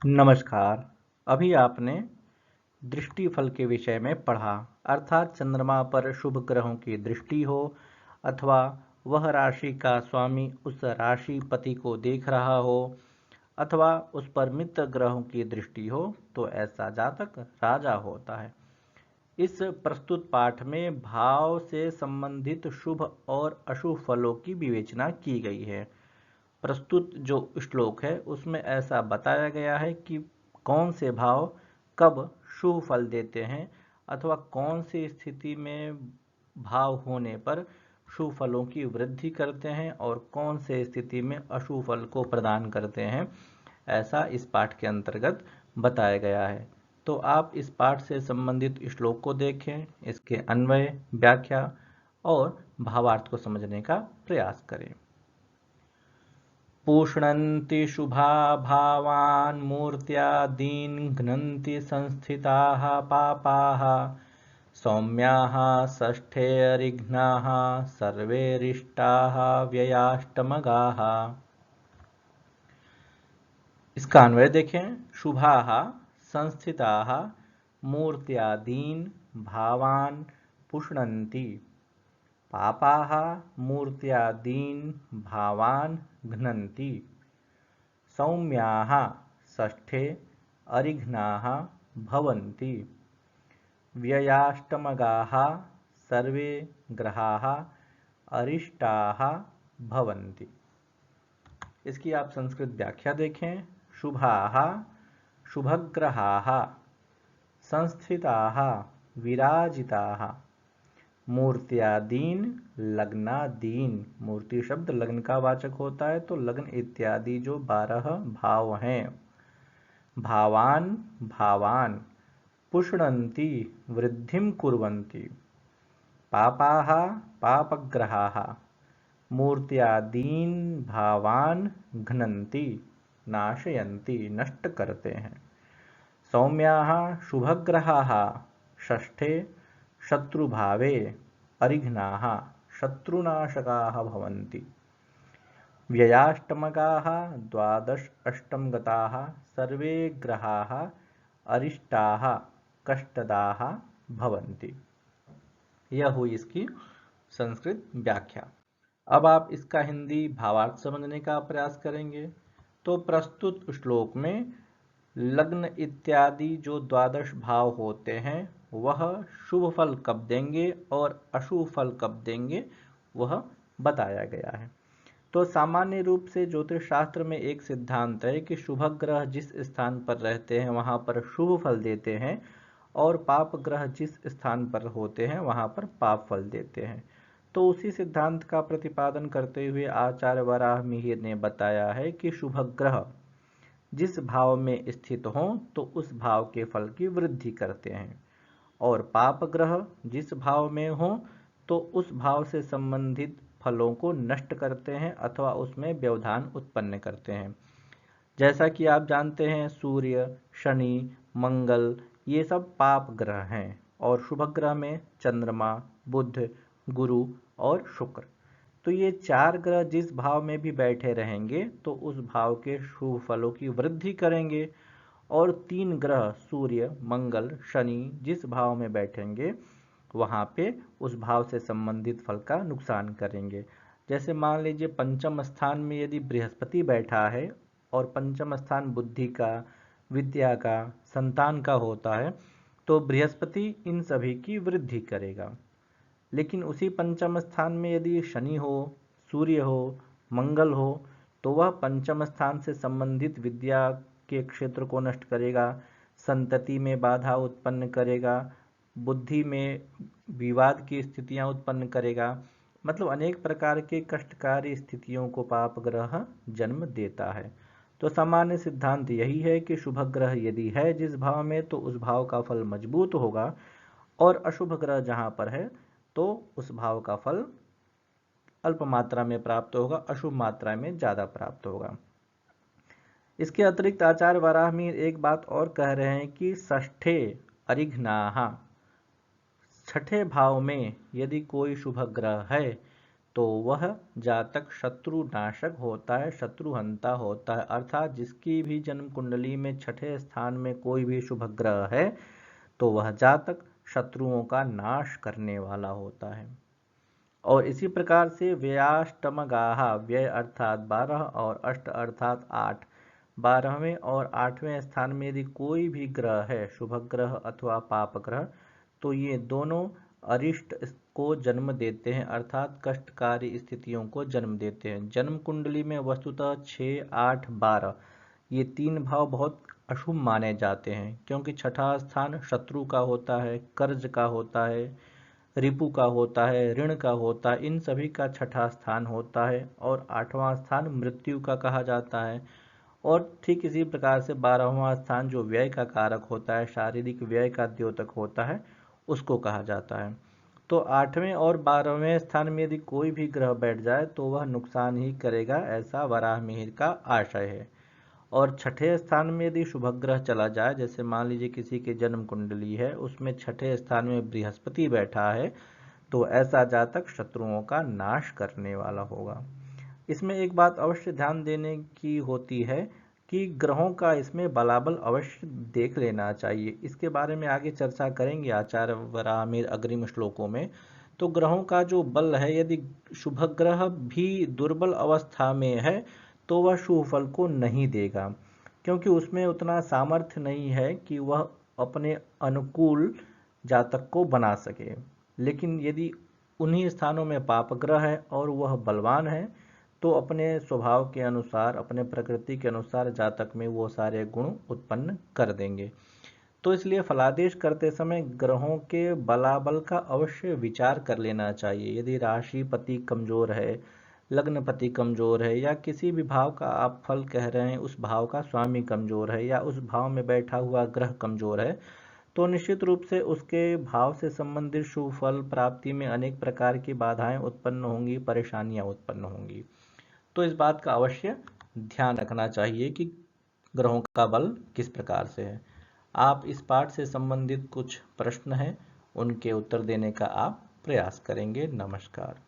नमस्कार। अभी आपने दृष्टि फल के विषय में पढ़ा, अर्थात चंद्रमा पर शुभ ग्रहों की दृष्टि हो अथवा वह राशि का स्वामी उस राशिपति को देख रहा हो अथवा उस पर मित्र ग्रहों की दृष्टि हो तो ऐसा जातक राजा होता है। इस प्रस्तुत पाठ में भाव से संबंधित शुभ और अशुभ फलों की विवेचना की गई है। प्रस्तुत जो श्लोक है उसमें ऐसा बताया गया है कि कौन से भाव कब शुभ फल देते हैं अथवा कौन सी स्थिति में भाव होने पर शुभ फलों की वृद्धि करते हैं और कौन से स्थिति में अशुभ फल को प्रदान करते हैं, ऐसा इस पाठ के अंतर्गत बताया गया है। तो आप इस पाठ से संबंधित श्लोक को देखें, इसके अन्वय, व्याख्या और भावार्थ को समझने का प्रयास करें। पुष्णन्ति शुभा भावान् मूर्त्यादीन् घ्नन्ति संस्थिताः पापाः सौम्याः षष्ठेऽरिघ्नाः सर्वे रिष्टाः व्ययाष्टमगाः। इसका अन्वय देखें। शुभाः संस्थिताः मूर्त्यादीन् भावान् पुष्णन्ति पापाः मूर्त्यादीन् भावान् घ्नन्ति सौम्याः षष्ठे अरिघ्नाः भवन्ति व्ययाष्टमगाः सर्वे ग्रहाः अरिष्टाः भवन्ति। इसकी आप संस्कृत व्याख्या देखें। शुभाः शुभग्रहाः संस्थिताः विराजिताः मूर्त्यादीन लग्नादीन, मूर्ति शब्द लग्न का वाचक होता है तो लग्न इत्यादि जो 12 भाव हैं, भावान भावान पुष्णन्ति वृद्धिं कुर्वन्ति पापाः पापग्रहाः मूर्त्यादीन भावान घ्नन्ति नाशयन्ति नष्ट करते हैं। सौम्याः शुभग्रहाः षष्ठे शत्रुभावे अरिघ्नाः शत्रुनाशकाः भवन्ति व्ययाष्टमगाः द्वादश अष्टमगताः सर्वे ग्रहाः अरिष्टाः कष्टदाः भवन्ति। यह हुई इसकी संस्कृत व्याख्या। अब आप इसका हिंदी भावार्थ समझने का प्रयास करेंगे। तो प्रस्तुत श्लोक में लग्न इत्यादि जो द्वादश भाव होते हैं वह शुभ फल कब देंगे और अशुभ फल कब देंगे वह बताया गया है। तो सामान्य रूप से ज्योतिष शास्त्र में एक सिद्धांत है कि शुभ ग्रह जिस स्थान पर रहते हैं वहां पर शुभ फल देते हैं और पाप ग्रह जिस स्थान पर होते हैं वहां पर पाप फल देते हैं। तो उसी सिद्धांत का प्रतिपादन करते हुए आचार्य वराह मिहिर ने बताया है कि शुभ ग्रह जिस भाव में स्थित हों तो उस भाव के फल की वृद्धि करते हैं और पाप ग्रह जिस भाव में हों तो उस भाव से संबंधित फलों को नष्ट करते हैं अथवा उसमें व्यवधान उत्पन्न करते हैं। जैसा कि आप जानते हैं सूर्य, शनि, मंगल ये सब पाप ग्रह हैं और शुभ ग्रह में चंद्रमा, बुध, गुरु और शुक्र। तो ये 4 ग्रह जिस भाव में भी बैठे रहेंगे तो उस भाव के शुभ फलों की वृद्धि करेंगे और 3 ग्रह सूर्य, मंगल, शनि जिस भाव में बैठेंगे वहां पे उस भाव से संबंधित फल का नुकसान करेंगे। जैसे मान लीजिए पंचम स्थान में यदि बृहस्पति बैठा है और पंचम स्थान बुद्धि का, विद्या का, संतान का होता है तो बृहस्पति इन सभी की वृद्धि करेगा। लेकिन उसी पंचम स्थान में यदि शनि हो, सूर्य हो, मंगल हो तो वह पंचम स्थान से संबंधित विद्या के क्षेत्र को नष्ट करेगा, संतति में बाधा उत्पन्न करेगा, बुद्धि में विवाद की स्थितियां उत्पन्न करेगा। मतलब अनेक प्रकार के कष्टकारी स्थितियों को पाप ग्रह जन्म देता है। तो सामान्य सिद्धांत यही है कि शुभ ग्रह यदि है जिस भाव में तो उस भाव का फल मजबूत होगा और अशुभ ग्रह जहां पर है तो उस भाव का फल अल्प मात्रा में प्राप्त होगा, अशुभ मात्रा में ज्यादा प्राप्त होगा। इसके अतिरिक्त आचार्य वराहमिहिर एक बात और कह रहे हैं कि षष्ठे अरिघ्नाः, छठे भाव में यदि कोई शुभ ग्रह है तो वह जातक शत्रुनाशक होता है, शत्रुहंता होता है। अर्थात जिसकी भी जन्म कुंडली में छठे स्थान में कोई भी शुभ ग्रह है तो वह जातक शत्रुओं का नाश करने वाला होता है। और इसी प्रकार से व्ययाष्टमगाहा, व्यय अर्थात 12 और अष्ट अर्थात 8, 12वें और 8वें स्थान में यदि कोई भी ग्रह है, शुभ ग्रह अथवा पाप ग्रह, तो ये दोनों अरिष्ट को जन्म देते हैं, अर्थात कष्टकारी स्थितियों को जन्म देते हैं। जन्म कुंडली में वस्तुतः 6, 8, 12 ये 3 भाव बहुत अशुभ माने जाते हैं, क्योंकि छठा स्थान शत्रु का होता है, कर्ज का होता है, रिपु का होता है, ऋण का होता है, इन सभी का छठा स्थान होता है। और 8वां स्थान मृत्यु का कहा जाता है। और ठीक इसी प्रकार से 12वां स्थान जो व्यय का कारक होता है, शारीरिक व्यय का द्योतक होता है, उसको कहा जाता है। तो 8वें और 12वें स्थान में यदि कोई भी ग्रह बैठ जाए तो वह नुकसान ही करेगा, ऐसा वराह मिहिर का आशय है। और छठे स्थान में यदि शुभ ग्रह चला जाए, जैसे मान लीजिए किसी की जन्म कुंडली है, उसमें छठे स्थान में बृहस्पति बैठा है, तो ऐसा जातक शत्रुओं का नाश करने वाला होगा। इसमें एक बात अवश्य ध्यान देने की होती है कि ग्रहों का इसमें बलाबल अवश्य देख लेना चाहिए। इसके बारे में आगे चर्चा करेंगे आचार्य वराहमिहिर अग्रिम श्लोकों में। तो ग्रहों का जो बल है, यदि शुभ ग्रह भी दुर्बल अवस्था में है तो वह शुभ फल को नहीं देगा, क्योंकि उसमें उतना सामर्थ्य नहीं है कि वह अपने अनुकूल जातक को बना सके। लेकिन यदि उन्हीं स्थानों में पाप ग्रह है और वह बलवान है तो अपने स्वभाव के अनुसार, अपने प्रकृति के अनुसार जातक में वो सारे गुण उत्पन्न कर देंगे। तो इसलिए फलादेश करते समय ग्रहों के बलाबल का अवश्य विचार कर लेना चाहिए। यदि राशि पति कमजोर है, लग्न पति कमजोर है, या किसी भी भाव का आप फल कह रहे हैं उस भाव का स्वामी कमजोर है, या उस भाव में बैठा हुआ ग्रह कमजोर है, तो निश्चित रूप से उसके भाव से संबंधित शुभ फल प्राप्ति में अनेक प्रकार की बाधाएं उत्पन्न होंगी, परेशानियां उत्पन्न होंगी। तो इस बात का अवश्य ध्यान रखना चाहिए कि ग्रहों का बल किस प्रकार से है। आप इस पाठ से संबंधित कुछ प्रश्न हैं, उनके उत्तर देने का आप प्रयास करेंगे। नमस्कार।